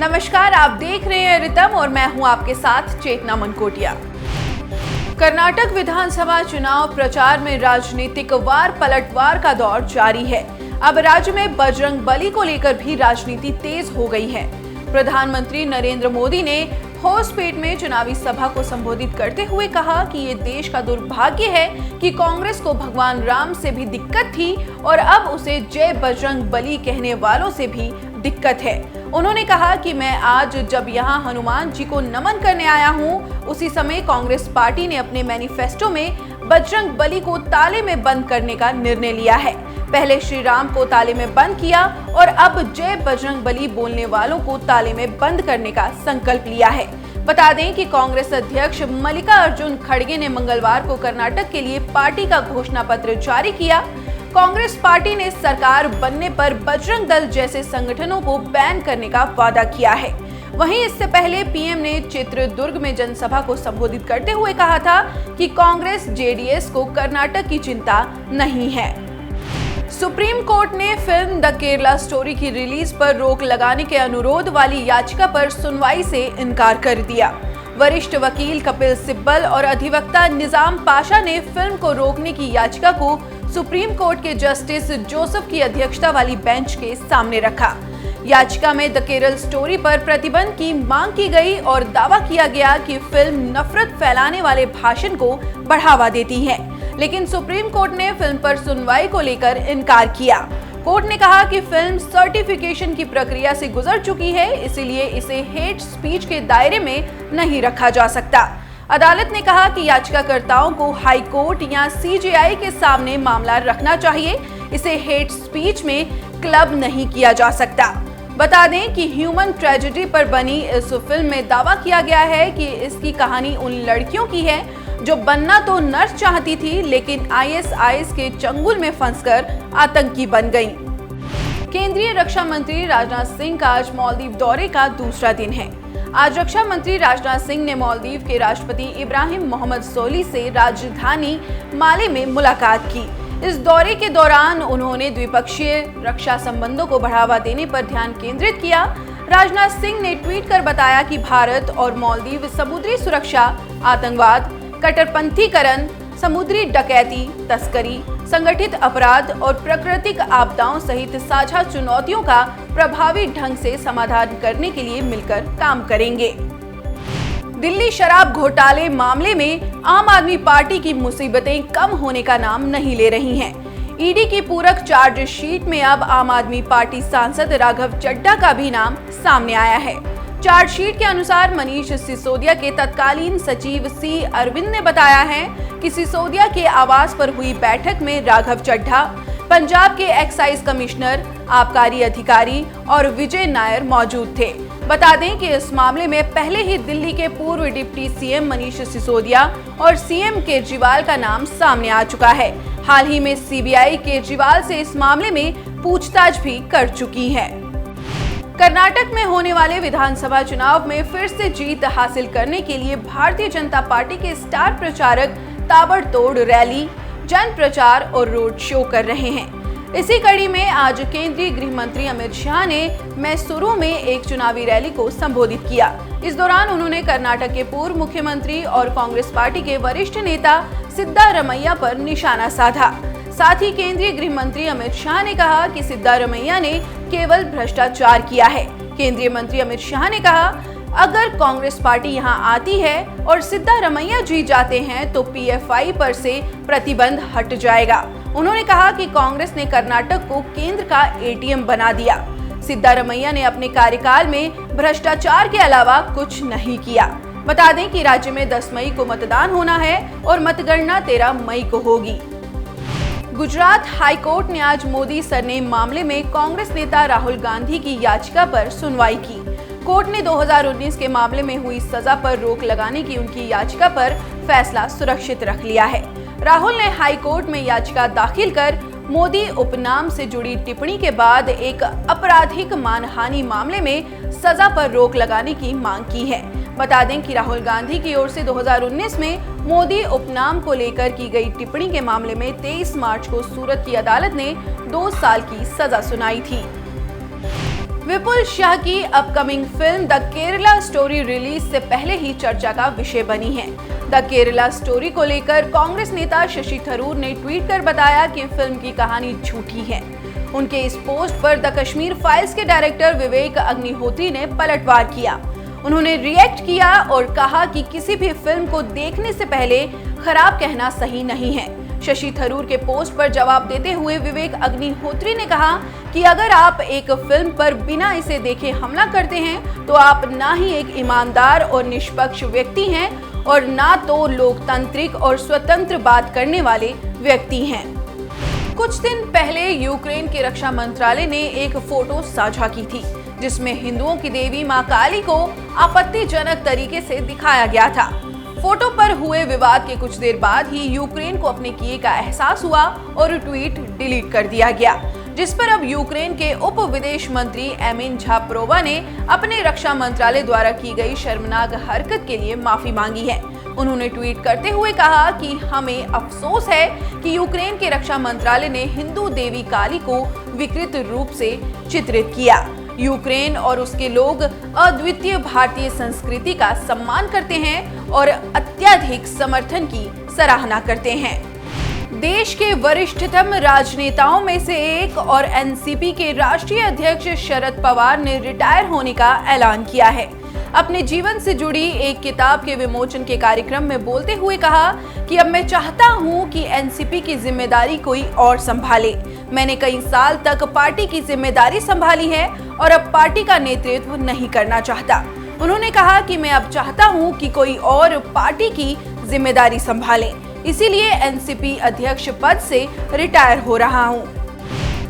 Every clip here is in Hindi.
नमस्कार, आप देख रहे हैं रितम और मैं हूं आपके साथ चेतना मनकोटिया। कर्नाटक विधानसभा चुनाव प्रचार में राजनीतिक वार पलटवार का दौर जारी है। अब राज्य में बजरंग बली को लेकर भी राजनीति तेज हो गई है। प्रधानमंत्री नरेंद्र मोदी ने होसपेट में चुनावी सभा को संबोधित करते हुए कहा कि ये देश का दुर्भाग्य है कि कांग्रेस को भगवान राम से भी दिक्कत थी और अब उसे जय बजरंग बली कहने वालों से भी दिक्कत है। उन्होंने कहा कि मैं आज जब यहाँ हनुमान जी को नमन करने आया हूँ, उसी समय कांग्रेस पार्टी ने अपने मैनिफेस्टो में बजरंग बली को ताले में बंद करने का निर्णय लिया है। पहले श्री राम को ताले में बंद किया और अब जय बजरंग बली बोलने वालों को ताले में बंद करने का संकल्प लिया है। बता दें कि कांग्रेस अध्यक्ष मल्लिकार्जुन खड़गे ने मंगलवार को कर्नाटक के लिए पार्टी का घोषणा पत्र जारी किया। कांग्रेस पार्टी ने सरकार बनने पर बजरंग दल जैसे संगठनों को बैन करने का वादा किया है। वहीं इससे पहले पीएम ने चित्रदुर्ग में जनसभा को संबोधित करते हुए कहा था कि कांग्रेस जेडीएस को कर्नाटक की चिंता नहीं है। सुप्रीम कोर्ट ने फिल्म द केरला स्टोरी की रिलीज पर रोक लगाने के अनुरोध वाली याचिका पर सुनवाई से इनकार कर दिया। वरिष्ठ वकील कपिल सिब्बल और अधिवक्ता निजाम पाशा ने फिल्म को रोकने की याचिका को सुप्रीम कोर्ट के जस्टिस जोसेफ की अध्यक्षता वाली बेंच के सामने रखा। याचिका में द केरल स्टोरी पर प्रतिबंध की मांग की गई और दावा किया गया कि फिल्म नफरत फैलाने वाले भाषण को बढ़ावा देती है, लेकिन सुप्रीम कोर्ट ने फिल्म पर सुनवाई को लेकर इनकार किया। कोर्ट ने कहा कि फिल्म सर्टिफिकेशन की प्रक्रिया से गुजर चुकी है, इसीलिए इसे हेट स्पीच के दायरे में नहीं रखा जा सकता। अदालत ने कहा कि याचिकाकर्ताओं को हाई कोर्ट या सीजेआई के सामने मामला रखना चाहिए। इसे हेट स्पीच में क्लब नहीं किया जा सकता। बता दें कि ह्यूमन ट्रेजेडी पर बनी इस फिल्म में दावा किया गया है कि इसकी कहानी उन लड़कियों की है जो बनना तो नर्स चाहती थी, लेकिन आईएसआईएस के चंगुल में फंसकर आतंकी बन गईं। केंद्रीय रक्षा मंत्री राजनाथ सिंह का आज मालदीव दौरे का दूसरा दिन है। आज रक्षा मंत्री राजनाथ सिंह ने मालदीव के राष्ट्रपति इब्राहिम मोहम्मद सोली से राजधानी माले में मुलाकात की। इस दौरे के दौरान उन्होंने द्विपक्षीय रक्षा संबंधों को बढ़ावा देने पर ध्यान केंद्रित किया। राजनाथ सिंह ने ट्वीट कर बताया कि भारत और मालदीव समुद्री सुरक्षा, आतंकवाद, कट्टरपंथीकरण, समुद्री डकैती, तस्करी, संगठित अपराध और प्राकृतिक आपदाओं सहित साझा चुनौतियों का प्रभावी ढंग से समाधान करने के लिए मिलकर काम करेंगे। दिल्ली शराब घोटाले मामले में आम आदमी पार्टी की मुसीबतें कम होने का नाम नहीं ले रही हैं। ईडी की पूरक चार्जशीट में अब आम आदमी पार्टी सांसद राघव चड्ढा का भी नाम सामने आया है। चार्जशीट के अनुसार मनीष सिसोदिया के तत्कालीन सचिव सी अरविंद ने बताया है कि सिसोदिया के आवास पर हुई बैठक में राघव चड्ढा, पंजाब के एक्साइज कमिश्नर, आबकारी अधिकारी और विजय नायर मौजूद थे। बता दें कि इस मामले में पहले ही दिल्ली के पूर्व डिप्टी सीएम मनीष सिसोदिया और सीएम केजरीवाल का नाम सामने आ चुका है। हाल ही में सीबीआई केजरीवाल से इस मामले में पूछताछ भी कर चुकी है। कर्नाटक में होने वाले विधानसभा चुनाव में फिर से जीत हासिल करने के लिए भारतीय जनता पार्टी के स्टार प्रचारक ताबड़तोड़ रैली, जन प्रचार और रोड शो कर रहे हैं। इसी कड़ी में आज केंद्रीय गृह मंत्री अमित शाह ने मैसूरू में एक चुनावी रैली को संबोधित किया। इस दौरान उन्होंने कर्नाटक के पूर्व मुख्यमंत्री और कांग्रेस पार्टी के वरिष्ठ नेता सिद्धारमैया पर निशाना साधा। साथ ही केंद्रीय गृह मंत्री अमित शाह ने कहा कि सिद्धारमैया ने केवल भ्रष्टाचार किया है। केंद्रीय मंत्री अमित शाह ने कहा, अगर कांग्रेस पार्टी यहां आती है और सिद्धारमैया जीत जाते हैं तो पीएफआई पर से प्रतिबंध हट जाएगा। उन्होंने कहा कि कांग्रेस ने कर्नाटक को केंद्र का एटीएम बना दिया। सिद्धारमैया ने अपने कार्यकाल में भ्रष्टाचार के अलावा कुछ नहीं किया। बता दें कि राज्य में 10 मई को मतदान होना है और मतगणना 13 मई को होगी। गुजरात हाईकोर्ट ने आज मोदी सरनेम मामले में कांग्रेस नेता राहुल गांधी की याचिका पर सुनवाई की। कोर्ट ने 2019 के मामले में हुई सजा पर रोक लगाने की उनकी याचिका पर फैसला सुरक्षित रख लिया है। राहुल ने हाई कोर्ट में याचिका दाखिल कर मोदी उपनाम से जुड़ी टिप्पणी के बाद एक आपराधिक मानहानि मामले में सजा पर रोक लगाने की मांग की है। बता दें कि राहुल गांधी की ओर से 2019 में मोदी उपनाम को लेकर की गई टिप्पणी के मामले में 23 मार्च को सूरत की अदालत ने 2 साल की सजा सुनाई थी। विपुल शाह की upcoming film the Kerala story release से पहले ही चर्चा का विषय बनी है। द केरला स्टोरी को लेकर कांग्रेस नेता शशि थरूर ने ट्वीट कर बताया कि फिल्म की कहानी झूठी है। उनके इस पोस्ट पर द कश्मीर फाइल्स के डायरेक्टर विवेक अग्निहोत्री ने पलटवार किया। उन्होंने रिएक्ट किया और कहा कि किसी भी फिल्म को देखने से पहले खराब कहना सही नहीं है। शशि थरूर के पोस्ट पर जवाब देते हुए विवेक अग्निहोत्री ने कहा कि अगर आप एक फिल्म पर बिना इसे देखे हमला करते हैं तो आप ना ही एक ईमानदार और निष्पक्ष व्यक्ति हैं और ना तो लोकतांत्रिक और स्वतंत्र बात करने वाले व्यक्ति हैं। कुछ दिन पहले यूक्रेन के रक्षा मंत्रालय ने एक फोटो साझा की थी जिसमें हिंदुओं की देवी मां काली को आपत्तिजनक तरीके से दिखाया गया था। फोटो पर हुए विवाद के कुछ देर बाद ही यूक्रेन को अपने किए का एहसास हुआ और ट्वीट डिलीट कर दिया गया, जिस पर अब यूक्रेन के उप विदेश मंत्री एमिन झापरोवा ने अपने रक्षा मंत्रालय द्वारा की गई शर्मनाक हरकत के लिए माफी मांगी है। उन्होंने ट्वीट करते हुए कहा कि हमें अफसोस है कि यूक्रेन के रक्षा मंत्रालय ने हिंदू देवी काली को विकृत रूप से चित्रित किया। यूक्रेन और उसके लोग अद्वितीय भारतीय संस्कृति का सम्मान करते हैं और अत्यधिक समर्थन की सराहना करते हैं। देश के वरिष्ठतम राजनेताओं में से एक और एनसीपी के राष्ट्रीय अध्यक्ष शरद पवार ने रिटायर होने का ऐलान किया है। अपने जीवन से जुड़ी एक किताब के विमोचन के कार्यक्रम में बोलते हुए कहा कि अब मैं चाहता हूं कि एनसीपी की जिम्मेदारी कोई और संभाले। मैंने कई साल तक पार्टी की जिम्मेदारी संभाली है और अब पार्टी का नेतृत्व नहीं करना चाहता। उन्होंने कहा कि मैं अब चाहता हूं कि कोई और पार्टी की जिम्मेदारी संभाले, इसीलिए एनसीपी अध्यक्ष पद से रिटायर हो रहा हूं।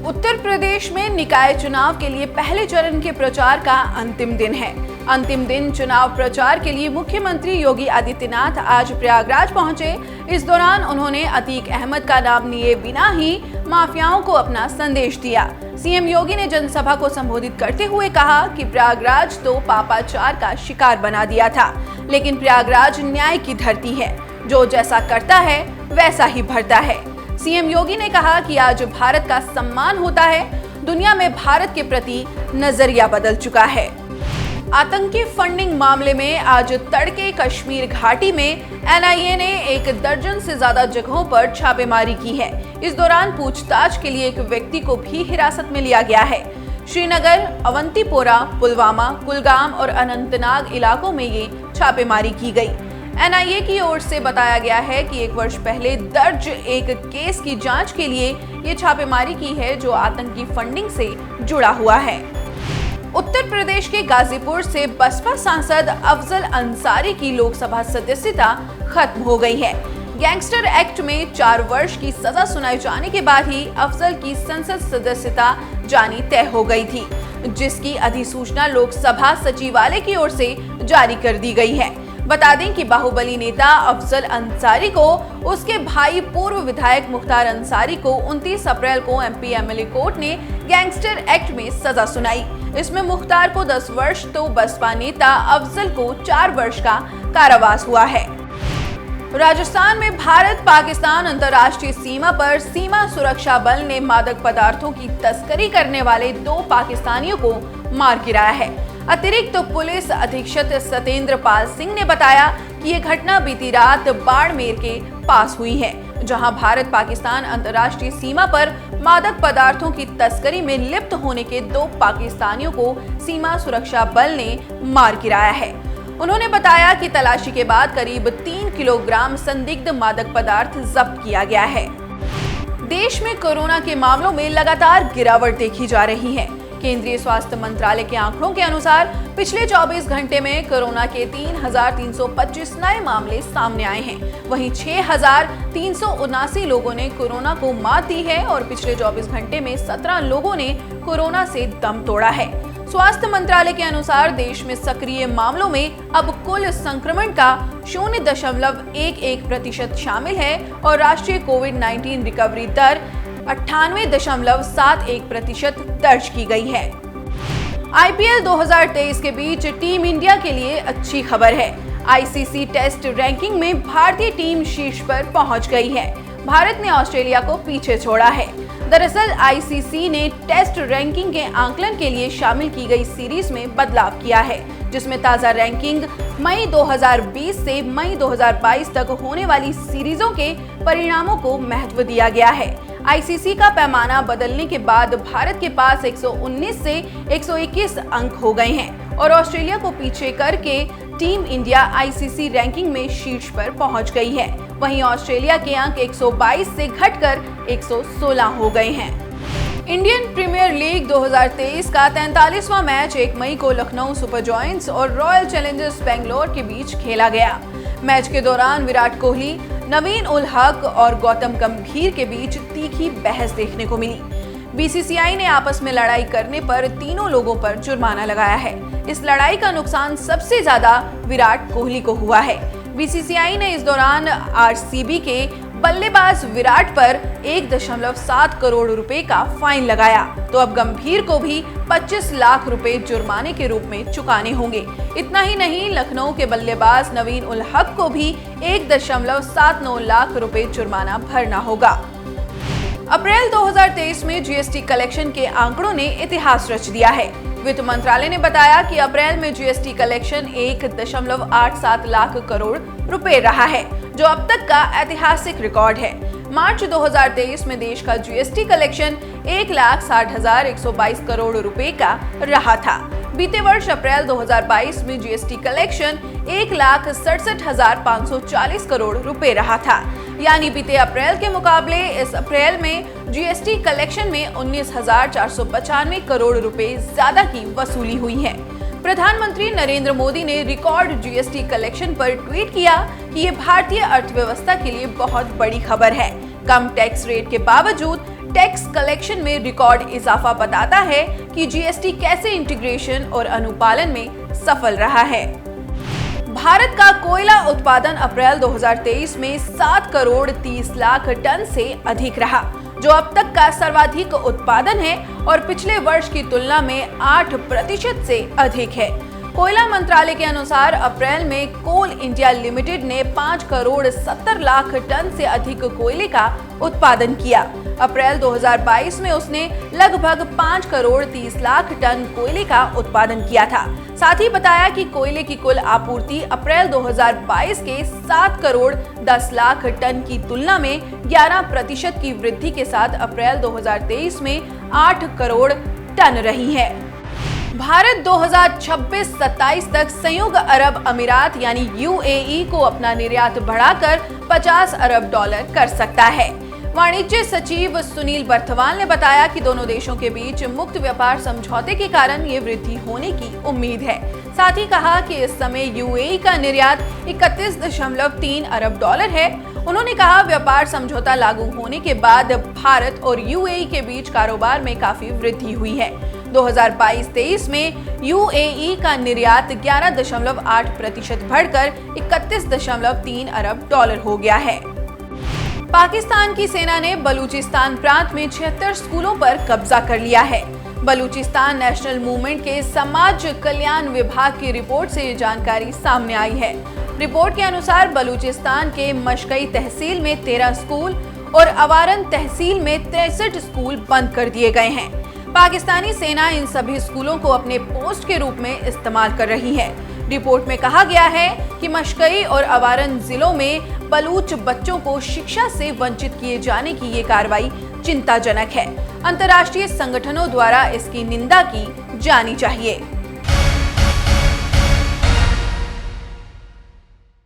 उत्तर प्रदेश में निकाय चुनाव के लिए पहले चरण के प्रचार का अंतिम दिन है। अंतिम दिन चुनाव प्रचार के लिए मुख्यमंत्री योगी आदित्यनाथ आज प्रयागराज पहुंचे। इस दौरान उन्होंने अतीक अहमद का नाम लिए बिना ही माफियाओं को अपना संदेश दिया। सीएम योगी ने जनसभा को संबोधित करते हुए कहा कि प्रयागराज तो पापाचार का शिकार बना दिया था, लेकिन प्रयागराज न्याय की धरती है। जो जैसा करता है वैसा ही भरता है। सीएम योगी ने कहा कि आज भारत का सम्मान होता है, दुनिया में भारत के प्रति नजरिया बदल चुका है। आतंकी फंडिंग मामले में आज तड़के कश्मीर घाटी में एनआईए ने 1 दर्जन से ज्यादा जगहों पर छापेमारी की है। इस दौरान पूछताछ के लिए एक व्यक्ति को भी हिरासत में लिया गया है। श्रीनगर, अवंतीपोरा, पुलवामा, कुलगाम और अनंतनाग इलाकों में ये छापेमारी की गई। एनआईए की ओर से बताया गया है कि 1 वर्ष पहले दर्ज एक केस की जांच के लिए ये छापेमारी की है जो आतंकी फंडिंग से जुड़ा हुआ है। उत्तर प्रदेश के गाजीपुर से बसपा सांसद अफजल अंसारी की लोकसभा सदस्यता खत्म हो गई है। गैंगस्टर एक्ट में 4 वर्ष की सजा सुनाए जाने के बाद ही अफजल की संसद सदस्यता जानी तय हो गई थी, जिसकी अधिसूचना लोकसभा सचिवालय की ओर से जारी कर दी गई है। बता दें कि बाहुबली नेता अफजल अंसारी को उसके भाई पूर्व विधायक मुख्तार अंसारी को 29 अप्रैल को एमपी एमएलए कोर्ट ने गैंगस्टर एक्ट में सजा सुनाई। इसमें मुख्तार को 10 वर्ष तो बसपा नेता अफजल को 4 वर्ष का कारावास हुआ है। राजस्थान में भारत पाकिस्तान अंतर्राष्ट्रीय सीमा पर सीमा सुरक्षा बल ने मादक पदार्थों की तस्करी करने वाले 2 पाकिस्तानियों को मार गिराया है। अतिरिक्त पुलिस अधीक्षक सतेंद्र पाल सिंह ने बताया कि ये घटना बीती रात बाड़मेर के पास हुई है, जहां भारत पाकिस्तान अंतर्राष्ट्रीय सीमा पर मादक पदार्थों की तस्करी में लिप्त होने के 2 पाकिस्तानियों को सीमा सुरक्षा बल ने मार गिराया है। उन्होंने बताया कि तलाशी के बाद करीब 3 किलोग्राम संदिग्ध मादक पदार्थ जब्त किया गया है। देश में कोरोना के मामलों में लगातार गिरावट देखी जा रही है। केंद्रीय स्वास्थ्य मंत्रालय के आंकड़ों के अनुसार पिछले 24 घंटे में कोरोना के 3,325 नए मामले सामने आए हैं। वहीं 6,379 लोगों ने कोरोना को मात दी है और पिछले 24 घंटे में 17 लोगों ने कोरोना से दम तोड़ा है। स्वास्थ्य मंत्रालय के अनुसार देश में सक्रिय मामलों में अब कुल संक्रमण का 0.11% शामिल है और राष्ट्रीय कोविड-19 रिकवरी दर 98.71% दर्ज की गई है। आईपीएल 2023 के बीच टीम इंडिया के लिए अच्छी खबर है। आईसीसी टेस्ट रैंकिंग में भारतीय टीम शीर्ष पर पहुंच गई है। भारत ने ऑस्ट्रेलिया को पीछे छोड़ा है। दरअसल आईसीसी ने टेस्ट रैंकिंग के आकलन के लिए शामिल की गई सीरीज में बदलाव किया है, जिसमें ताजा रैंकिंग मई 2020 से मई 2022 तक होने वाली सीरीजों के परिणामों को महत्व दिया गया है। आईसीसी का पैमाना बदलने के बाद भारत के पास 119 से 121 अंक हो गए हैं और ऑस्ट्रेलिया को पीछे करके टीम इंडिया आईसीसी रैंकिंग में शीर्ष पर पहुंच गई है। वहीं ऑस्ट्रेलिया के अंक 122 से घटकर 116 हो गए हैं। इंडियन प्रीमियर लीग 2023 का 43वां मैच 1 मई को लखनऊ सुपर जॉयंट्स और रॉयल चैलेंजर्स बेंगलोर के बीच खेला गया। मैच के दौरान विराट कोहली, नवीन उल हक और गौतम गंभीर के बीच तीखी बहस देखने को मिली। बीसीसीआई ने आपस में लड़ाई करने पर तीनों लोगों पर जुर्माना लगाया है। इस लड़ाई का नुकसान सबसे ज्यादा विराट कोहली को हुआ है। बीसीसीआई ने इस दौरान आरसीबी के बल्लेबाज विराट पर 1.7 करोड़ रुपए का फाइन लगाया, तो अब गंभीर को भी 25 लाख रुपए जुर्माने के रूप में चुकाने होंगे। इतना ही नहीं, लखनऊ के बल्लेबाज नवीन उल हक को भी 1.79 लाख रुपए जुर्माना भरना होगा। अप्रैल 2023 में जीएसटी कलेक्शन के आंकड़ों ने इतिहास रच दिया है। वित्त मंत्रालय ने बताया कि अप्रैल में जीएसटी कलेक्शन 1.87 लाख करोड़ रुपए रहा है, जो अब तक का ऐतिहासिक रिकॉर्ड है। मार्च 2023 में देश का जीएसटी कलेक्शन 1,60,122 करोड़ रुपए का रहा था। बीते वर्ष अप्रैल 2022 में जीएसटी कलेक्शन 1,67,540 करोड़ रुपए रहा था। यानी बीते अप्रैल के मुकाबले इस अप्रैल में जीएसटी कलेक्शन में 19,495 करोड़ रुपए ज्यादा की वसूली हुई है। प्रधानमंत्री नरेंद्र मोदी ने रिकॉर्ड जीएसटी कलेक्शन पर ट्वीट किया कि ये भारतीय अर्थव्यवस्था के लिए बहुत बड़ी खबर है। कम टैक्स रेट के बावजूद टैक्स कलेक्शन में रिकॉर्ड इजाफा बताता है कि जीएसटी कैसे इंटीग्रेशन और अनुपालन में सफल रहा है। भारत का कोयला उत्पादन अप्रैल 2023 में 7 करोड़ 30 लाख टन से अधिक रहा, जो अब तक का सर्वाधिक उत्पादन है और पिछले वर्ष की तुलना में 8% से अधिक है। कोयला मंत्रालय के अनुसार अप्रैल में कोल इंडिया लिमिटेड ने 5 करोड़ 70 लाख टन से अधिक कोयले का उत्पादन किया। अप्रैल 2022 में उसने लगभग 5 करोड़ 30 लाख टन कोयले का उत्पादन किया था। साथ ही बताया कि कोयले की कुल आपूर्ति अप्रैल 2022 के 7 करोड़ 10 लाख टन की तुलना में 11% की वृद्धि के साथ अप्रैल 2023 में 8 करोड़ टन रही है। भारत 2026-27 तक संयुक्त अरब अमीरात यानी यूएई को अपना निर्यात बढ़ाकर $50 अरब कर सकता है। वाणिज्य सचिव सुनील बर्थवाल ने बताया कि दोनों देशों के बीच मुक्त व्यापार समझौते के कारण ये वृद्धि होने की उम्मीद है। साथ ही कहा कि इस समय यूएई का निर्यात $31.3 अरब है। उन्होंने कहा, व्यापार समझौता लागू होने के बाद भारत और यूएई के बीच कारोबार में काफी वृद्धि हुई है। 2022-23 में यूएई का निर्यात 11.8% बढ़कर $31.3 अरब हो गया है। पाकिस्तान की सेना ने बलूचिस्तान प्रांत में 76 स्कूलों पर कब्जा कर लिया है। बलूचिस्तान नेशनल मूवमेंट के समाज कल्याण विभाग की रिपोर्ट से ये जानकारी सामने आई है। रिपोर्ट के अनुसार बलूचिस्तान के मशकई तहसील में 13 स्कूल और अवारन तहसील में 63 स्कूल बंद कर दिए गए हैं। पाकिस्तानी सेना इन सभी स्कूलों को अपने पोस्ट के रूप में इस्तेमाल कर रही है। रिपोर्ट में कहा गया है कि मशकई और अवारन जिलों में बलूच बच्चों को शिक्षा से वंचित किए जाने की ये कार्रवाई चिंताजनक है। अंतर्राष्ट्रीय संगठनों द्वारा इसकी निंदा की जानी चाहिए।